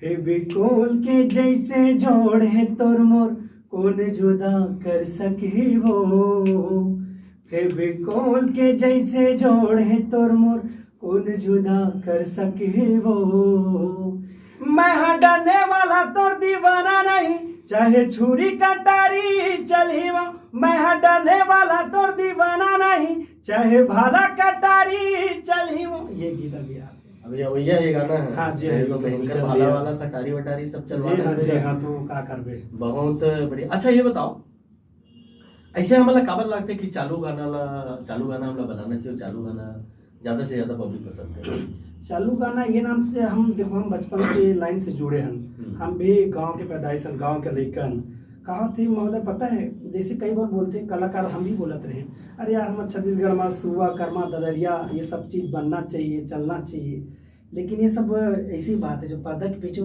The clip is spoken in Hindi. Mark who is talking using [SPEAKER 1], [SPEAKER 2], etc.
[SPEAKER 1] फेविकोल के जैसे जोड़ है तोर मोर, कौन जुदा कर सके वो। फेविकोल के जैसे जोड़ है तोर मोर, कौन जुदा कर सके वो। मैं हटाने वाला तोर दीवाना नहीं, चाहे छुरी कटारी चली वो। मैं हटाने वाला तोर दीवाना नहीं, चाहे भाला कटारी चली वो। ये गीत अभी आप
[SPEAKER 2] अभी भैया ये गाना है।
[SPEAKER 1] हाँ जी,
[SPEAKER 2] तो भयंकर भाला वाला कटारी वटारी सब चलवा
[SPEAKER 1] जी हाँ, तो का कर दे
[SPEAKER 2] बहुत बढ़िया। अच्छा ये बताओ, ऐसे हमारा काबर लगता है कि चालू गाना हमला बनाना चाहिए, चालू गाना ज्यादा से ज्यादा पब्लिक पसंद करे।
[SPEAKER 1] चालू गाना ये नाम से हम देखो, हम बचपन से लाइन से जुड़े हैं। हम भी गांव के पैदाइश, गांव के लेकिन कहा थे महोदय पता है, जैसे कई बार बोलते हैं कलाकार, हम भी बोलते रहे, अरे यार हम छत्तीसगढ़ में सुआ कर्मा ददरिया ये सब चीज बनना चाहिए, चलना चाहिए। लेकिन ये सब ऐसी बात है जो पर्दा के पीछे